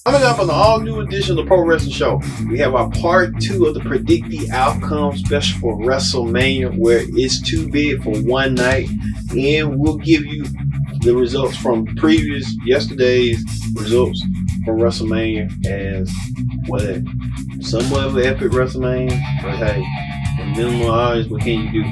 Coming up on the all-new edition of the Pro Wrestling Show, we have our part 2 of the Predict the Outcome special for WrestleMania, where it's too big for one night, and we'll give you the results from yesterday's results from WrestleMania as what somewhat of an epic WrestleMania, but hey, for minimal audience, what can you do?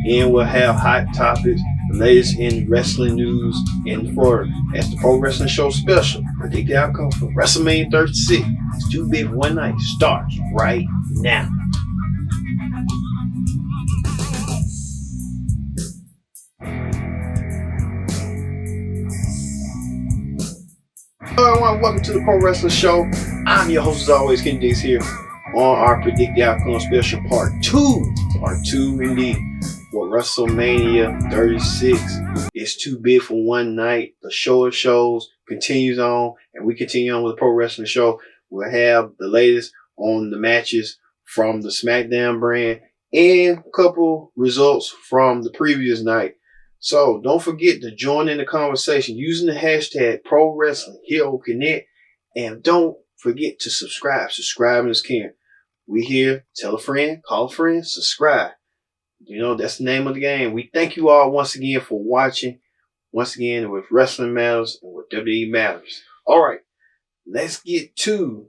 And we'll have hot topics, the latest in wrestling news, and for as the Pro Wrestling Show special, predict the outcome for WrestleMania 36. It's too big for one night. Starts right now. Hello everyone, welcome to the Pro Wrestling Show. I'm your host as always, Ken Diggs here on our Predict the Outcome special part 2. Part 2 indeed. For WrestleMania 36 is too big for one night. The show of shows continues on, and we continue on with the Pro Wrestling Show. We'll have the latest on the matches from the SmackDown brand and a couple results from the previous night. So don't forget to join in the conversation using the hashtag Pro Wrestling Hero Connect, and don't forget to subscribe. Subscribing is king. We here. Tell a friend, call a friend, subscribe. You know, that's the name of the game. We thank you all once again for watching. Once again, with Wrestling Matters and with WWE Matters. All right, let's get to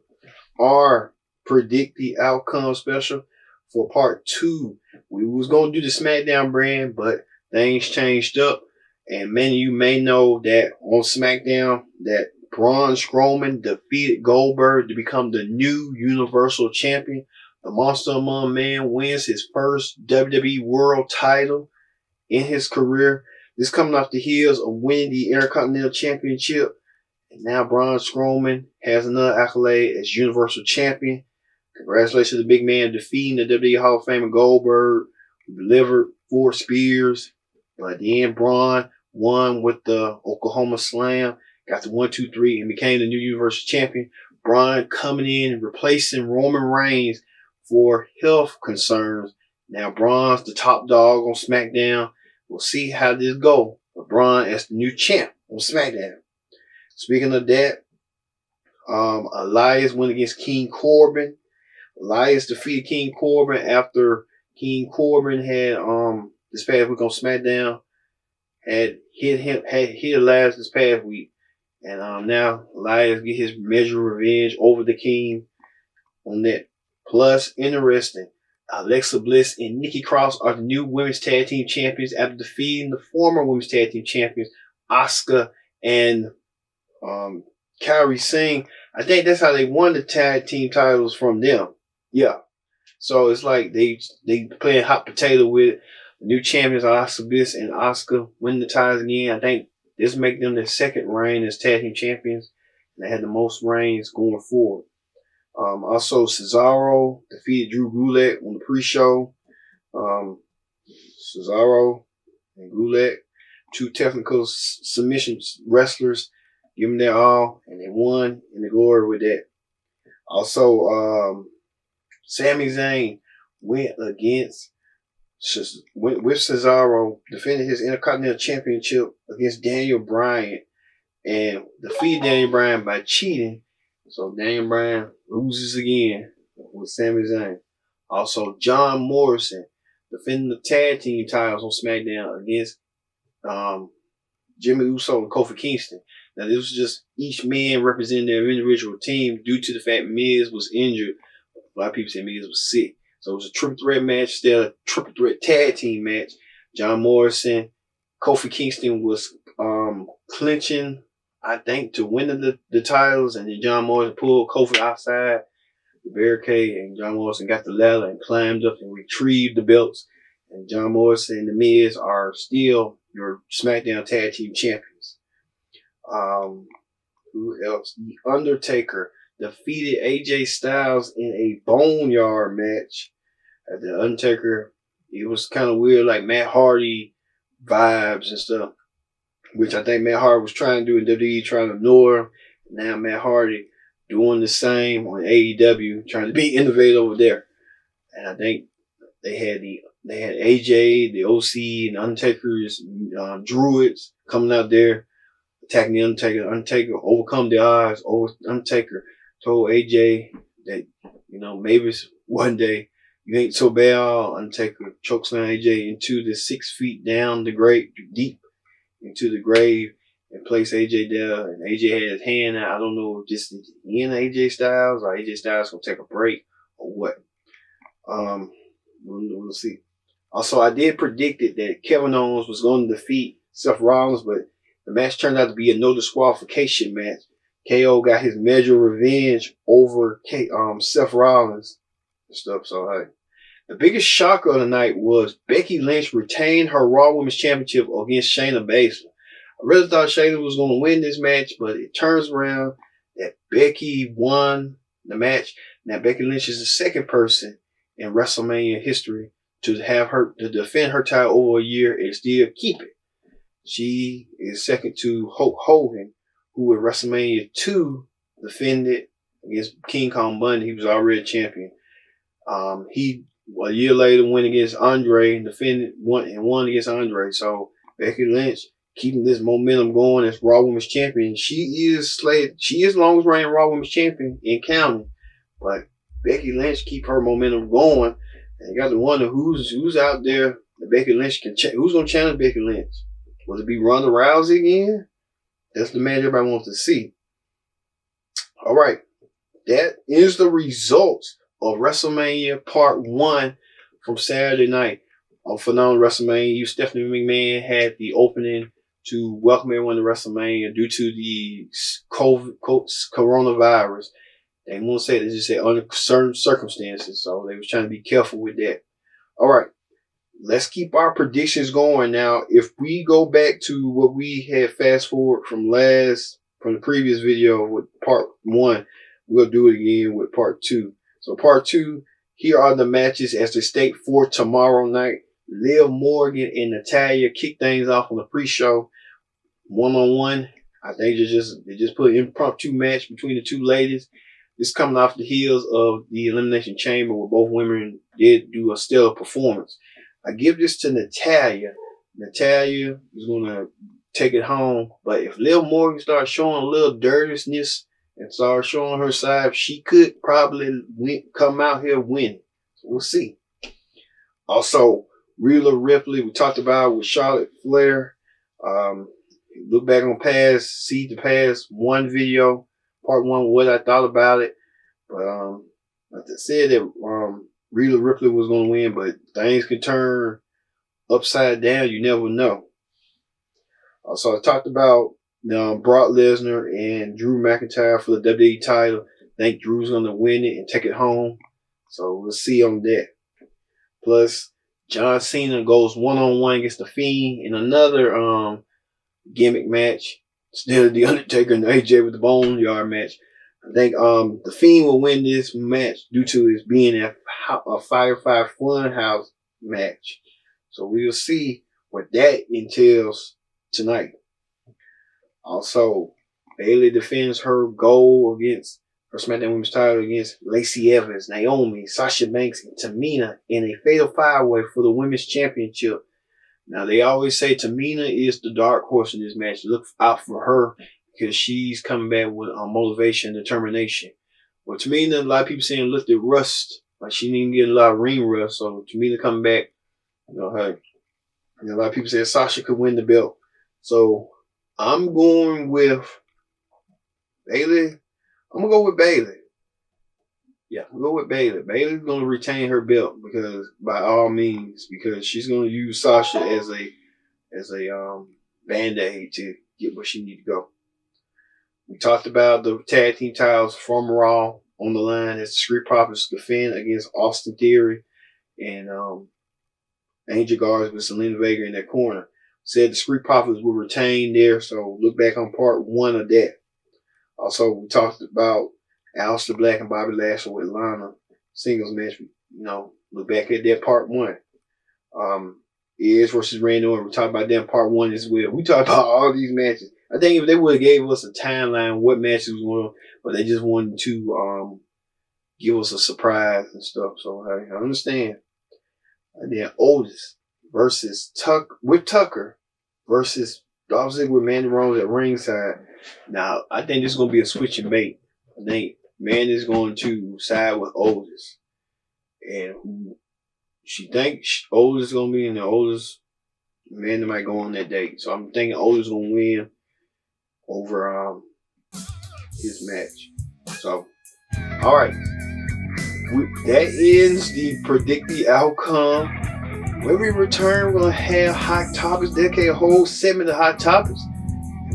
our Predict the Outcome special for part 2. We was going to do the SmackDown brand, but things changed up. And many of you may know that on SmackDown that Braun Strowman defeated Goldberg to become the new Universal Champion. The Monster Among Men wins his first WWE World title in his career. This coming off the heels of winning the Intercontinental Championship. And now Braun Strowman has another accolade as Universal Champion. Congratulations to the big man defeating the WWE Hall of Famer Goldberg, who delivered 4 spears. But at the end, Braun won with the Oklahoma Slam, got the 1, 2, 3, and became the new Universal Champion. Braun coming in and replacing Roman Reigns for health concerns. Now Braun's the top dog on SmackDown. We'll see how this goes for Braun as the new champ on SmackDown. Speaking of that, Elias went against King Corbin. Elias defeated King Corbin after King Corbin had this past week on SmackDown had hit Elias this past week, and now Elias get his measure of revenge over the King on that. Plus, interesting, Alexa Bliss and Nikki Cross are the new Women's Tag Team Champions after defeating the former Women's Tag Team Champions, Asuka and Kairi Singh. I think that's how they won the tag team titles from them. Yeah. So it's like they playing hot potato with the new champions, Alexa Bliss and Asuka, winning the titles again. I think this make them their second reign as tag team champions. And they had the most reigns going forward. Also, Cesaro defeated Drew Gulak on the pre-show. Cesaro and Gulak, 2 technical submission wrestlers, give them their all, and they won in the glory with that. Also, Sami Zayn went with Cesaro, defended his Intercontinental Championship against Daniel Bryan, and defeated Daniel Bryan by cheating. So Daniel Bryan loses again with Sami Zayn. Also, John Morrison defending the tag team titles on SmackDown against Jimmy Uso and Kofi Kingston. Now, this was just each man representing their individual team due to the fact Miz was injured. A lot of people say Miz was sick. So it was a triple threat match instead of a triple threat tag team match. John Morrison, Kofi Kingston was clinching, I think, to win the titles, and then John Morrison pulled Kofi outside the barricade, and John Morrison got the ladder and climbed up and retrieved the belts. And John Morrison and The Miz are still your SmackDown Tag Team Champions. Who else? The Undertaker defeated AJ Styles in a Boneyard match. The Undertaker, it was kind of weird, like Matt Hardy vibes and stuff, which I think Matt Hardy was trying to do in WWE, trying to ignore him. Now Matt Hardy doing the same on AEW, trying to be innovative over there. And I think they had AJ, the OC, and the Undertaker's Druids coming out there attacking the Undertaker. Undertaker overcome the odds. Undertaker told AJ that, you know, maybe one day you ain't so bad. Undertaker chokeslam AJ into the 6 feet down the grave, deep into the grave, and place AJ there. And AJ had his hand out. I don't know if this is in AJ Styles or AJ Styles gonna take a break or what. We'll see. Also, I did predict it that Kevin Owens was going to defeat Seth Rollins, but the match turned out to be a no disqualification match. KO got his measure of revenge over Seth Rollins and stuff. So, hey. The biggest shocker of the night was Becky Lynch retained her Raw Women's Championship against Shayna Baszler. I really thought Shayna was going to win this match, but it turns around that Becky won the match. Now, Becky Lynch is the second person in WrestleMania history to defend her title over a year and still keep it. She is second to Hulk Hogan, who at WrestleMania 2 defended against King Kong Bundy. He was already champion. He a year later went against Andre and won against Andre. So Becky Lynch keeping this momentum going as Raw Women's Champion. She is longest reigning Raw Women's Champion in counting, but Becky Lynch keep her momentum going. And you got to wonder who's out there that Becky Lynch who's going to challenge Becky Lynch. Will it be Ronda Rousey again? That's the match everybody wants to see. All right, that is the results of WrestleMania Part 1 from Saturday night. On Phenomenal WrestleMania, Stephanie McMahon had the opening to welcome everyone to WrestleMania due to the coronavirus. They won't say it, they just say under certain circumstances. So they was trying to be careful with that. All right, let's keep our predictions going now. If we go back to what we had fast forward from the previous video with Part 1, we'll do it again with Part 2. So Part 2, here are the matches as they state for tomorrow night. Liv Morgan and Natalya kick things off on the pre-show. One-on-one. I think they just put an impromptu match between the two ladies. This coming off the heels of the Elimination Chamber where both women did do a stellar performance. I give this to Natalya. Natalya is going to take it home. But if Liv Morgan starts showing a little dirtiness and start showing her side, she could probably come out here winning. So we'll see. Also, Rhea Ripley, we talked about with Charlotte Flair. Look back on see the past one video, Part 1, what I thought about it. But like I said that Rhea Ripley was going to win, but things can turn upside down. You never know. Also, I talked about Brock Lesnar and Drew McIntyre for the WWE title. I think Drew's going to win it and take it home. So we'll see on that. Plus, John Cena goes one-on-one against The Fiend in another gimmick match. Still The Undertaker and AJ with the Boneyard match. I think The Fiend will win this match due to it being a Firefly Funhouse match. So we'll see what that entails tonight. Also, Bayley defends her goal against her SmackDown Women's title against Lacey Evans, Naomi, Sasha Banks, and Tamina in a fatal five-way for the Women's Championship. Now, they always say Tamina is the dark horse in this match. Look out for her because she's coming back with motivation and determination. Well, Tamina, a lot of people saying looked at rust, like she didn't get a lot of ring rust. So Tamina coming back, hey. And a lot of people say Sasha could win the belt. So I'm going with Bayley. I'm going to go with Bayley. Yeah, we'll go with Bayley. Bayley's going to retain her belt because, by all means, because she's going to use Sasha as a band-aid to get where she needs to go. We talked about the tag team titles from Raw on the line as the Street Profits defend against Austin Theory and Angel Garza with Selena Vega in that corner. Said the Street Profits will retain there, so look back on Part 1 of that. Also, we talked about Aleister Black and Bobby Lashley with Lana singles match. Look back at that Part 1. Edge versus Randy Orton. We talked about that Part 1 as well. We talked about all these matches. I think if they would have gave us a timeline, what matches was going on, but they just wanted to give us a surprise and stuff. So I understand. And then Otis versus Tucker versus Dolph Ziggler with Mandy Rose at ringside. Now, I think this is going to be a switch and bait. I think Mandy is going to side with Otis. And she thinks Otis is going to be in the Otis. Mandy might go on that date. So I'm thinking Otis is going to win over his match. So, all right. That ends the predict the outcome. When we return, we'll have hot topics, dedicate a whole segment of hot topics.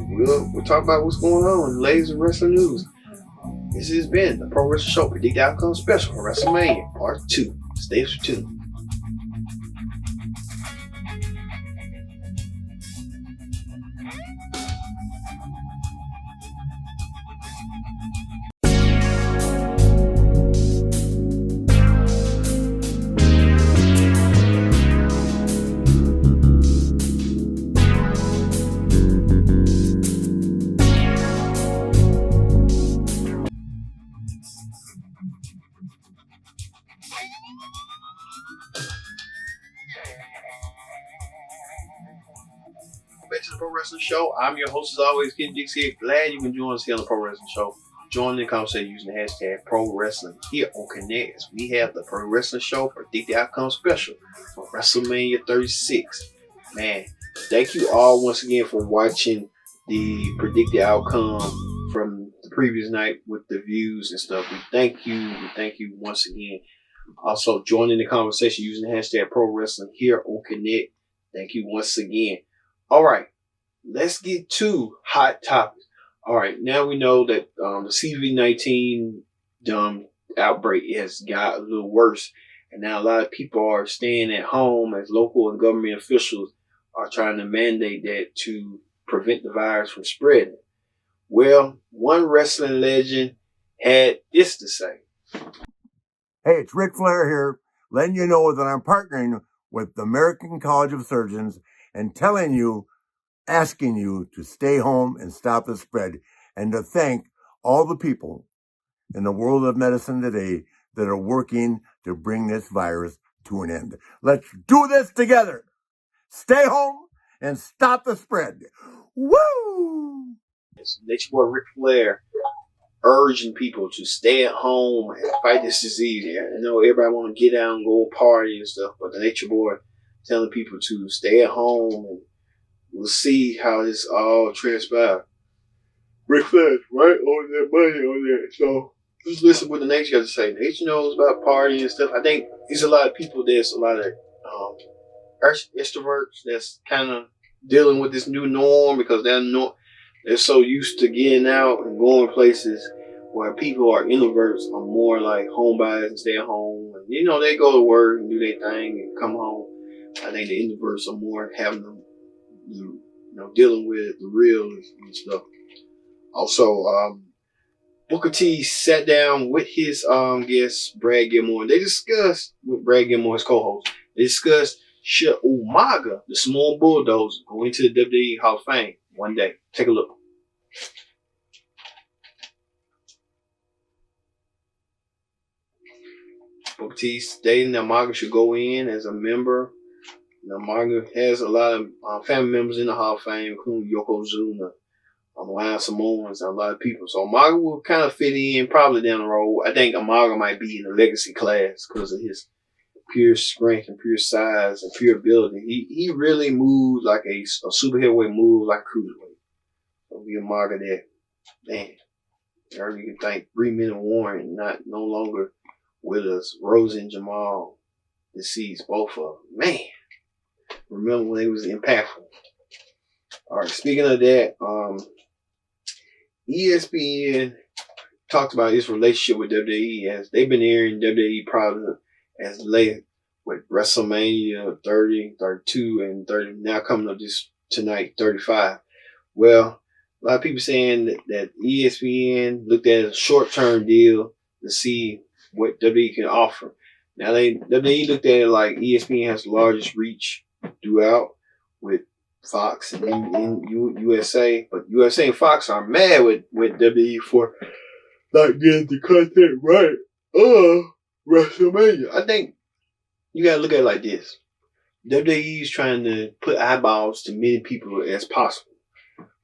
We'll talk about what's going on in the latest wrestling news. This has been the Pro Wrestling Show Predict the Outcome Special for WrestleMania Part 2. Stay tuned. Back to the Pro Wrestling Show. I'm your host, as always, Ken Dix here. Glad you can join us here on the Pro Wrestling Show. Join the conversation using the hashtag Pro Wrestling here on Connect. As we have the Pro Wrestling Show Predict the Outcome Special for WrestleMania 36. Man, thank you all once again for watching the Predict the Outcome from the previous night with the views and stuff. We thank you. We thank you once again. Also, joining the conversation using the hashtag Pro Wrestling here on Connect. Thank you once again. All right, let's get to hot topics. All right, now we know that the CV-19 outbreak has got a little worse, and now a lot of people are staying at home as local and government officials are trying to mandate that to prevent the virus from spreading. Well, one wrestling legend had this to say. Hey, it's Ric Flair here, letting you know that I'm partnering with the American College of Surgeons and asking you to stay home and stop the spread, and to thank all the people in the world of medicine today that are working to bring this virus to an end. Let's do this together. Stay home and stop the spread. Woo! It's your boy Ric Flair urging people to stay at home and fight this disease. I know everybody want to get out and go party and stuff, but the Nature Boy telling people to stay at home, and we'll see how this all transpires. Ric Flair's right on that money on there. So just listen what the Nature got to say. Nature knows about partying and stuff. I think there's a lot of people, there's a lot of extroverts that's kind of dealing with this new norm because they're so used to getting out and going places, where people are introverts are more like homebodies and stay at home. And, they go to work and do their thing and come home. I think the introverts are more having them, dealing with the real and stuff. Also, Booker T sat down with his guest, Brad Gilmore, and they discussed, with Brad Gilmore, his co-host, they discussed should Umaga, the small bulldozer, go into the WWE Hall of Fame one day. Take a look. Booker T stating that Umaga should go in as a member. Umaga has a lot of family members in the Hall of Fame, including Yokozuna, Lyle Samoans, and a lot of people. So Umaga will kind of fit in probably down the road. I think Umaga might be in the legacy class because of his pure strength and pure size and pure ability. He really moves like a super heavyweight, move like a cruiserweight. So be Umaga there. Man, you can thank 3 Minute Warren no longer with us. Rose and Jamal deceased, both of them. Man, remember when they was impactful. All right, speaking of that, ESPN talked about his relationship with WWE as they've been airing WWE product as late with WrestleMania 30, 32, and 30, now coming up this tonight, 35. Well, a lot of people saying that ESPN looked at a short-term deal to see what WWE can offer. Now, WWE looked at it like ESPN has the largest reach throughout with Fox and USA, but USA and Fox are mad with WWE for not getting the content right. WrestleMania. I think you gotta look at it like this. WWE is trying to put eyeballs to many people as possible.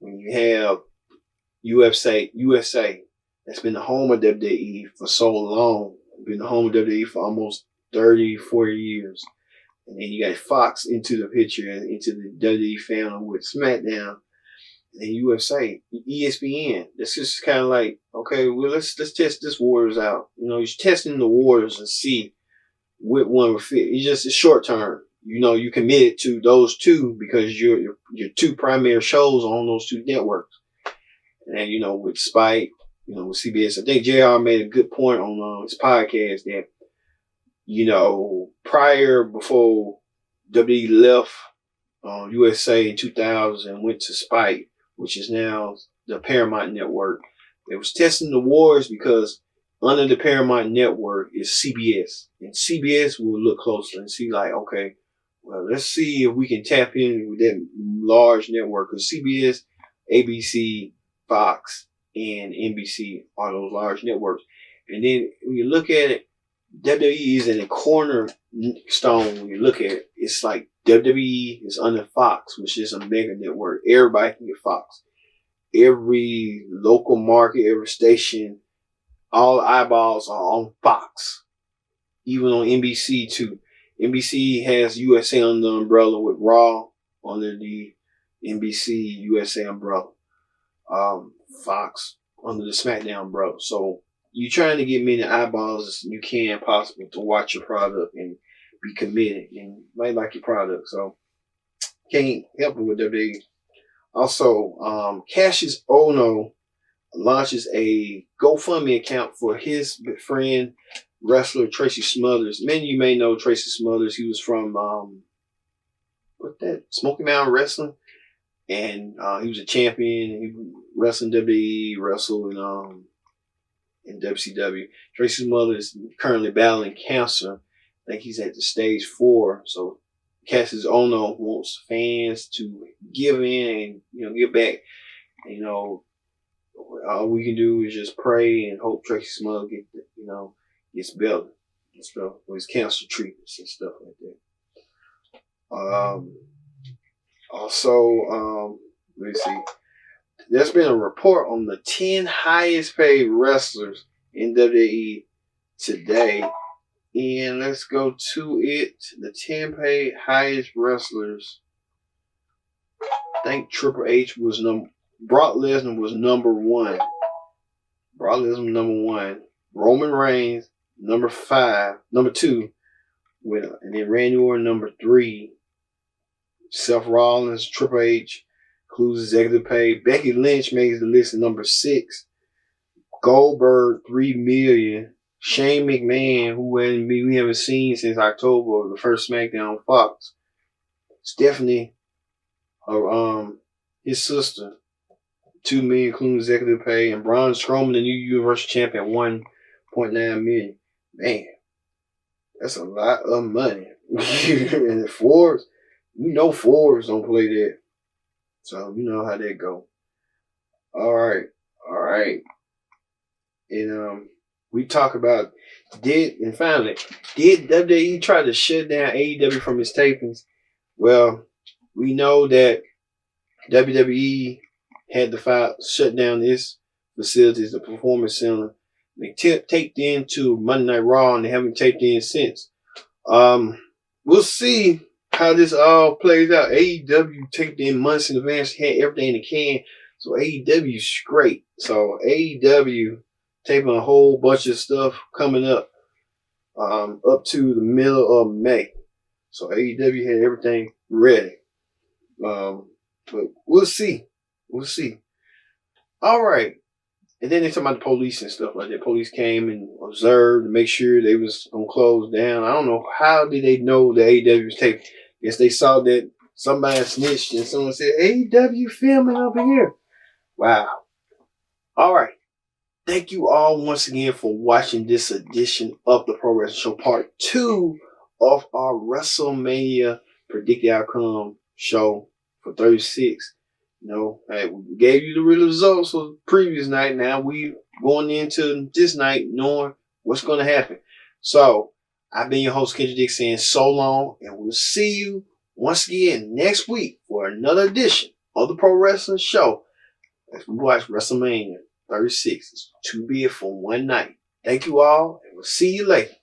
when you have USA that's been the home of WWE for so long, been the home of WWE for almost 30, 40 years. And then you got Fox into the picture and into the WWE family with SmackDown. And then USA, ESPN. That's just kind of like, okay, well, let's test this Warriors out. You know, you're testing the Warriors and see which one will fit. It's just a short term. You know, you committed to those two because your two primary shows are on those two networks. And you know, with Spike, you know, with CBS, I think JR made a good point on his podcast that, you know, before WWE left USA in 2000 and went to Spike, which is now the Paramount Network. It was testing the waters because under the Paramount Network is CBS. And CBS will look closer and see like, okay, well, let's see if we can tap in with that large network. Because CBS, ABC, Fox, and NBC are those large networks. And then when you look at it, WWE is in a cornerstone. When you look at it, it's like WWE is under Fox, which is a mega network. Everybody can get Fox. Every local market, every station, all eyeballs are on Fox. Even on NBC too. NBC has USA under the umbrella with Raw under the NBC USA umbrella. Fox under the SmackDown umbrella. So you're trying to get many eyeballs as you can possible to watch your product and be committed and might like your product. So can't help it with WWE. Also, Cassius Ohno launches a GoFundMe account for his friend wrestler Tracy Smothers. Many of you may know Tracy Smothers. He was from Smoky Mountain Wrestling, and he was a champion. He wrestled in WWE, wrestled in WCW. Tracy Smothers is currently battling cancer. I think he's at the stage 4. So Cassius Ohno wants fans to give in and give back. And, all we can do is just pray and hope Tracy Smothers gets better and stuff with his cancer treatments and stuff like that. Also, let me see. There's been a report on the 10 highest paid wrestlers in WWE today. And let's go to it. The 10 paid highest wrestlers. I think Triple H was Brock Lesnar was number 1. Brock Lesnar number 1. Roman Reigns number 2. And then Randy Orton number 3. Seth Rollins, Triple H, includes executive pay. Becky Lynch makes the list at number 6. Goldberg, $3 million. Shane McMahon, who we haven't seen since October of the first SmackDown on Fox. Stephanie, his sister, $2 million, including executive pay. And Braun Strowman, the new Universal Champion, $1.9 million. Man, that's a lot of money. And Forbes, Forbes don't play that. So you know how that go. All right. And we talk about did WWE try to shut down AEW from its tapings? Well, we know that WWE had to shut down its facilities, the Performance Center. They taped into Monday Night Raw, and they haven't taped in since. We'll see how this all plays out. AEW taped in months in advance, had everything in the can. So AEW is great. So AEW taping a whole bunch of stuff coming up to the middle of May. So AEW had everything ready. But we'll see. All right. And then they talk about the police and stuff like that. Police came and observed to make sure they was gonna close down. I don't know, how did they know the AEW was taping? Guess they saw that somebody snitched and someone said, AEW filming over here. Wow. All right. Thank you all once again for watching this edition of the Pro Wrestling Show, part 2 of our WrestleMania Predict the Outcome show for 36. Hey, we gave you the real results of the previous night. Now we going into this night knowing what's going to happen. So I've been your host, Kendrick Dick, saying so long, and we'll see you once again next week for another edition of the Pro Wrestling Show. as we watch WrestleMania 36. It's too big for one night. Thank you all, and we'll see you later.